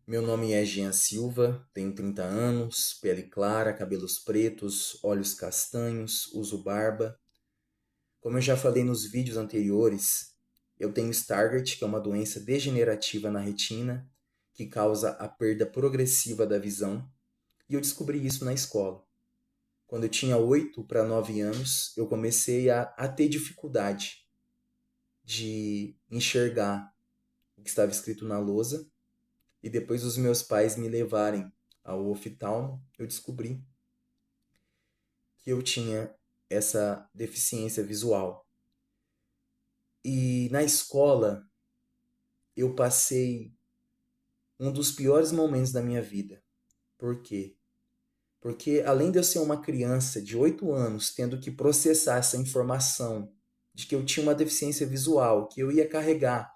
Meu nome é Jean Silva, tenho 30 anos, pele clara, cabelos pretos, olhos castanhos, uso barba. Como eu já falei nos vídeos anteriores, eu tenho Stargardt, que é uma doença degenerativa na retina, que causa a perda progressiva da visão, e eu descobri isso na escola. Quando eu tinha 8 para 9 anos, eu comecei a ter dificuldade de enxergar o que estava escrito na lousa. E depois dos meus pais me levarem ao oftalmo, eu descobri que eu tinha essa deficiência visual. E na escola eu passei um dos piores momentos da minha vida. Por quê? Porque além de eu ser uma criança de 8 anos tendo que processar essa informação de que eu tinha uma deficiência visual, que eu ia carregar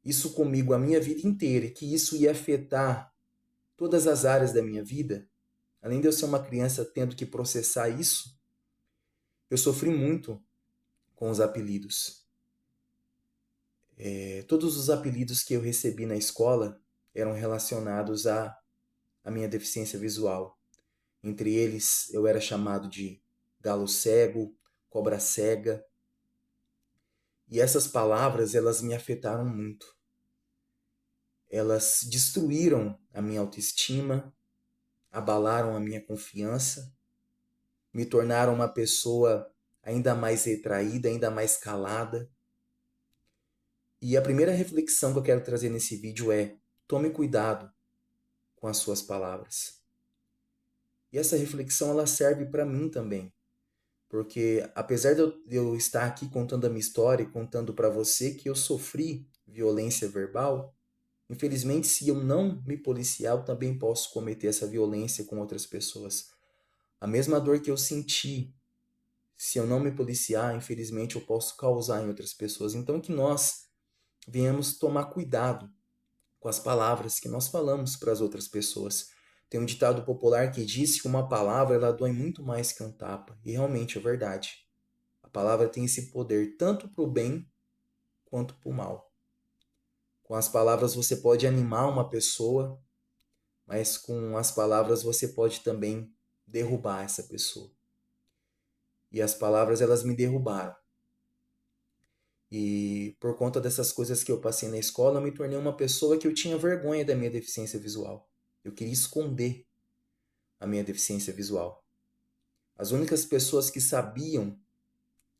isso comigo a minha vida inteira, e que isso ia afetar todas as áreas da minha vida, além de eu ser uma criança tendo que processar isso, eu sofri muito com os apelidos. Todos os apelidos que eu recebi na escola eram relacionados à minha deficiência visual. Entre eles, eu era chamado de galo cego, cobra cega. E essas palavras, elas me afetaram muito. Elas destruíram a minha autoestima, abalaram a minha confiança, me tornaram uma pessoa ainda mais retraída, ainda mais calada. E a primeira reflexão que eu quero trazer nesse vídeo é: tome cuidado com as suas palavras. E essa reflexão ela serve para mim também, porque apesar de eu estar aqui contando a minha história e contando para você que eu sofri violência verbal, infelizmente se eu não me policiar, eu também posso cometer essa violência com outras pessoas. A mesma dor que eu senti, se eu não me policiar, infelizmente eu posso causar em outras pessoas. Então que nós venhamos tomar cuidado com as palavras que nós falamos para as outras pessoas. Tem um ditado popular que diz que uma palavra ela dói muito mais que um tapa, e realmente é verdade. A palavra tem esse poder tanto para o bem quanto para o mal. Com as palavras você pode animar uma pessoa, mas com as palavras você pode também derrubar essa pessoa. E as palavras elas me derrubaram. E por conta dessas coisas que eu passei na escola, eu me tornei uma pessoa que eu tinha vergonha da minha deficiência visual. Eu queria esconder a minha deficiência visual. As únicas pessoas que sabiam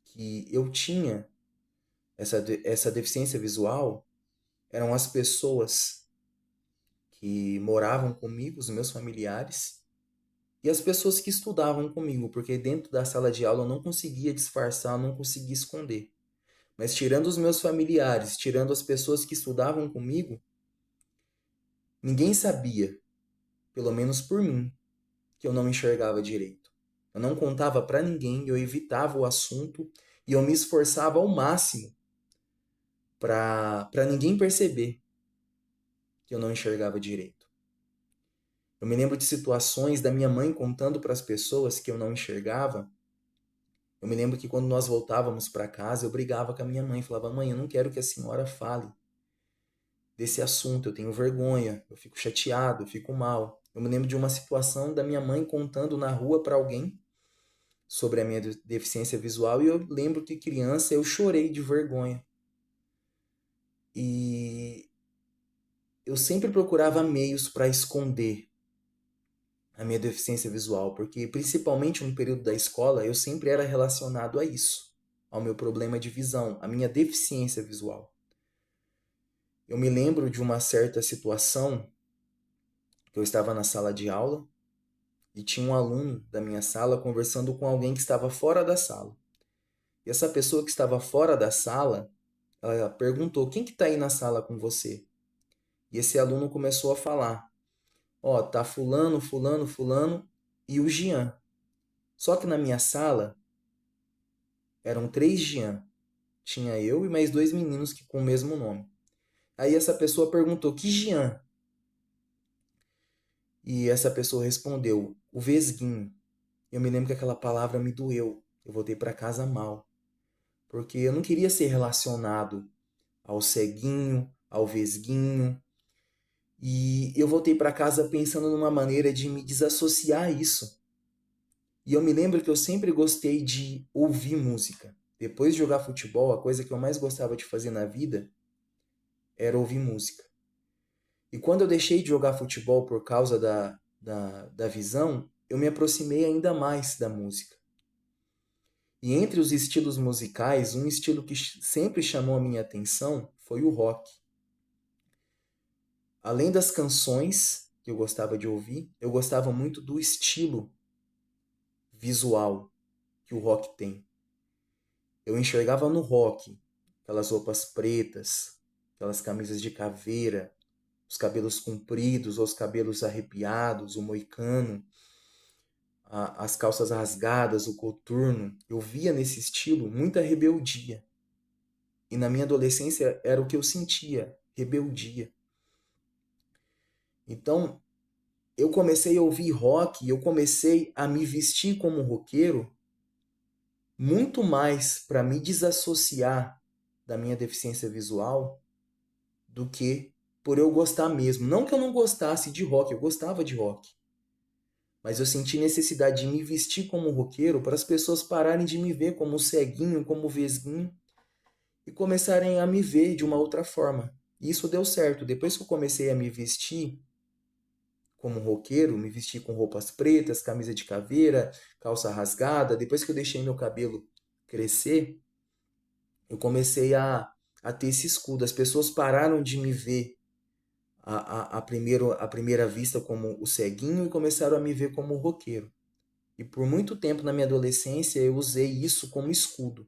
que eu tinha essa deficiência visual eram as pessoas que moravam comigo, os meus familiares, e as pessoas que estudavam comigo, porque dentro da sala de aula eu não conseguia disfarçar, eu não conseguia esconder. Mas tirando os meus familiares, tirando as pessoas que estudavam comigo, ninguém sabia, pelo menos por mim, que eu não enxergava direito. Eu não contava para ninguém, eu evitava o assunto e eu me esforçava ao máximo para ninguém perceber que eu não enxergava direito. Eu me lembro de situações da minha mãe contando para as pessoas que eu não enxergava. Eu me lembro que quando nós voltávamos para casa, eu brigava com a minha mãe, falava: "Mãe, eu não quero que a senhora fale desse assunto, eu tenho vergonha, eu fico chateado, eu fico mal". Eu me lembro de uma situação da minha mãe contando na rua para alguém sobre a minha deficiência visual e eu lembro que criança eu chorei de vergonha. E eu sempre procurava meios para esconder a minha deficiência visual, porque principalmente no período da escola eu sempre era relacionado a isso, ao meu problema de visão, a minha deficiência visual. Eu me lembro de uma certa situação que eu estava na sala de aula e tinha um aluno da minha sala conversando com alguém que estava fora da sala. E essa pessoa que estava fora da sala, ela perguntou: "Quem que está aí na sala com você?" E esse aluno começou a falar: "Ó, tá fulano, fulano, fulano e o Jean". Só que na minha sala eram três Jean. Tinha eu e mais dois meninos que com o mesmo nome. Aí essa pessoa perguntou: "Que Jean?" E essa pessoa respondeu: "O Vesguinho". Eu me lembro que aquela palavra me doeu. Eu voltei para casa mal, porque eu não queria ser relacionado ao ceguinho, ao vesguinho. E eu voltei para casa pensando numa maneira de me desassociar a isso. E eu me lembro que eu sempre gostei de ouvir música. Depois de jogar futebol, a coisa que eu mais gostava de fazer na vida era ouvir música. E quando eu deixei de jogar futebol por causa da visão, eu me aproximei ainda mais da música. E entre os estilos musicais, um estilo que sempre chamou a minha atenção foi o rock. Além das canções que eu gostava de ouvir, eu gostava muito do estilo visual que o rock tem. Eu enxergava no rock aquelas roupas pretas, aquelas camisas de caveira, os cabelos compridos ou os cabelos arrepiados, o moicano, as calças rasgadas, o coturno. Eu via nesse estilo muita rebeldia. E na minha adolescência era o que eu sentia, rebeldia. Então, eu comecei a ouvir rock, eu comecei a me vestir como roqueiro muito mais para me desassociar da minha deficiência visual do que por eu gostar mesmo. Não que eu não gostasse de rock, eu gostava de rock. Mas eu senti necessidade de me vestir como roqueiro para as pessoas pararem de me ver como ceguinho, como vesguinho e começarem a me ver de uma outra forma. E isso deu certo. Depois que eu comecei a me vestir como roqueiro, me vestir com roupas pretas, camisa de caveira, calça rasgada, depois que eu deixei meu cabelo crescer, eu comecei a ter esse escudo. As pessoas pararam de me ver a primeira vista como o ceguinho e começaram a me ver como o roqueiro. E por muito tempo na minha adolescência eu usei isso como escudo.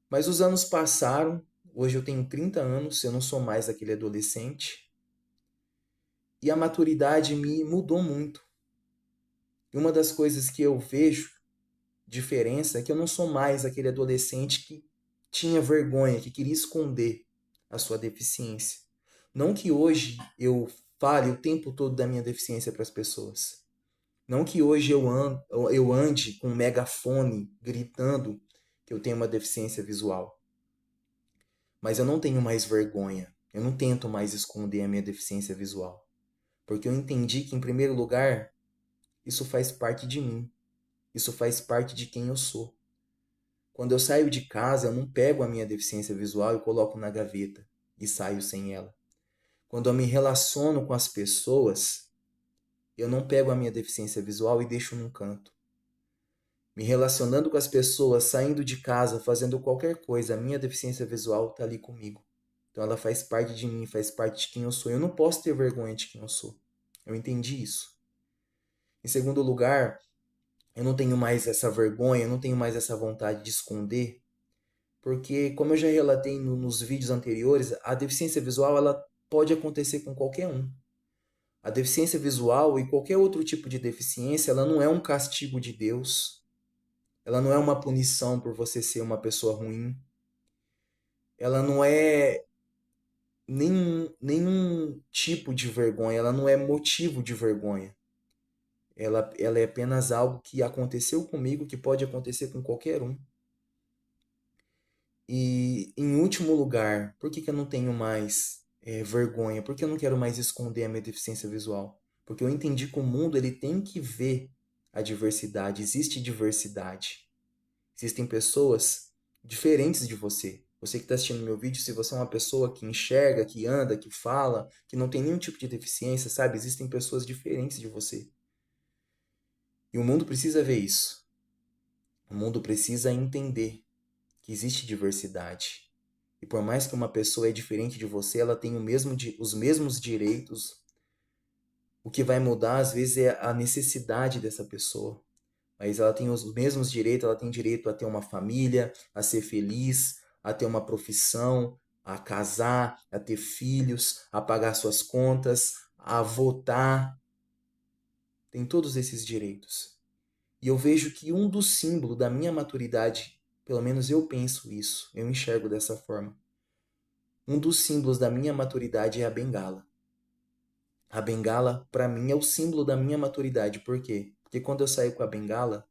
Mas os anos passaram, hoje eu tenho 30 anos, eu não sou mais aquele adolescente. E a maturidade me mudou muito. E uma das coisas que eu vejo diferença é que eu não sou mais aquele adolescente que tinha vergonha, que queria esconder a sua deficiência. Não que hoje eu fale o tempo todo da minha deficiência para as pessoas. Não que hoje eu ande com um megafone gritando que eu tenho uma deficiência visual. Mas eu não tenho mais vergonha. Eu não tento mais esconder a minha deficiência visual. Porque eu entendi que, em primeiro lugar, isso faz parte de mim. Isso faz parte de quem eu sou. Quando eu saio de casa, eu não pego a minha deficiência visual e coloco na gaveta e saio sem ela. Quando eu me relaciono com as pessoas, eu não pego a minha deficiência visual e deixo num canto. Me relacionando com as pessoas, saindo de casa, fazendo qualquer coisa, a minha deficiência visual está ali comigo. Então ela faz parte de mim, faz parte de quem eu sou. Eu não posso ter vergonha de quem eu sou. Eu entendi isso. Em segundo lugar, eu não tenho mais essa vergonha, eu não tenho mais essa vontade de esconder, porque como eu já relatei nos vídeos anteriores, a deficiência visual ela pode acontecer com qualquer um. A deficiência visual e qualquer outro tipo de deficiência, ela não é um castigo de Deus, ela não é uma punição por você ser uma pessoa ruim, ela não é nenhum tipo de vergonha, ela não é motivo de vergonha. Ela é apenas algo que aconteceu comigo, que pode acontecer com qualquer um. E, em último lugar, por que eu não tenho mais vergonha? Por que eu não quero mais esconder a minha deficiência visual? Porque eu entendi que o mundo ele tem que ver a diversidade. Existe diversidade. Existem pessoas diferentes de você. Você que está assistindo meu vídeo, se você é uma pessoa que enxerga, que anda, que fala, que não tem nenhum tipo de deficiência, sabe? Existem pessoas diferentes de você. E o mundo precisa ver isso. O mundo precisa entender que existe diversidade. E por mais que uma pessoa é diferente de você, ela tem os mesmos direitos. O que vai mudar, às vezes, é a necessidade dessa pessoa. Mas ela tem os mesmos direitos, ela tem direito a ter uma família, a ser feliz, a ter uma profissão, a casar, a ter filhos, a pagar suas contas, a votar. Tem todos esses direitos. E eu vejo que um dos símbolos da minha maturidade, pelo menos eu penso isso, eu enxergo dessa forma. Um dos símbolos da minha maturidade é a bengala. A bengala, para mim, é o símbolo da minha maturidade. Por quê? Porque quando eu saio com a bengala,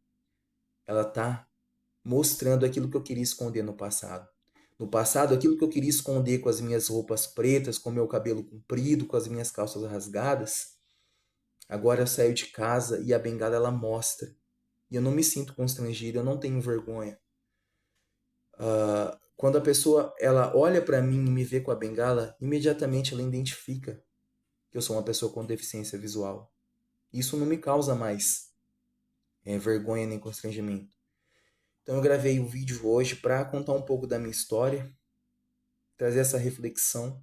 ela tá mostrando aquilo que eu queria esconder no passado. No passado, aquilo que eu queria esconder com as minhas roupas pretas, com meu cabelo comprido, com as minhas calças rasgadas, agora eu saio de casa e a bengala ela mostra. E eu não me sinto constrangido, eu não tenho vergonha. Quando a pessoa ela olha para mim e me vê com a bengala, imediatamente ela identifica que eu sou uma pessoa com deficiência visual. Isso não me causa mais vergonha nem constrangimento. Então eu gravei o vídeo hoje para contar um pouco da minha história, trazer essa reflexão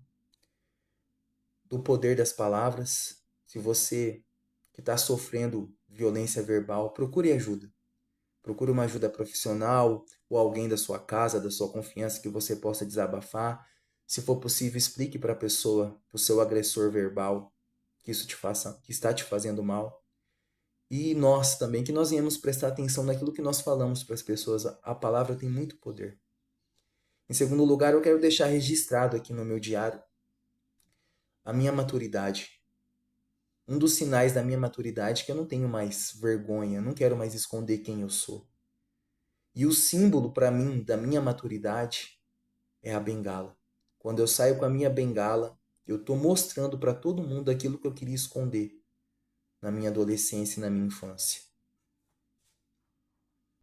do poder das palavras. Se você que está sofrendo violência verbal, procure ajuda. Procure uma ajuda profissional ou alguém da sua casa, da sua confiança, que você possa desabafar. Se for possível, explique para a pessoa, para o seu agressor verbal, que isso te faça, que está te fazendo mal. E nós também, que nós venhamos prestar atenção naquilo que nós falamos para as pessoas. A palavra tem muito poder. Em segundo lugar, eu quero deixar registrado aqui no meu diário a minha maturidade. Um dos sinais da minha maturidade é que eu não tenho mais vergonha, não quero mais esconder quem eu sou. E o símbolo para mim da minha maturidade é a bengala. Quando eu saio com a minha bengala, eu estou mostrando para todo mundo aquilo que eu queria esconder na minha adolescência e na minha infância.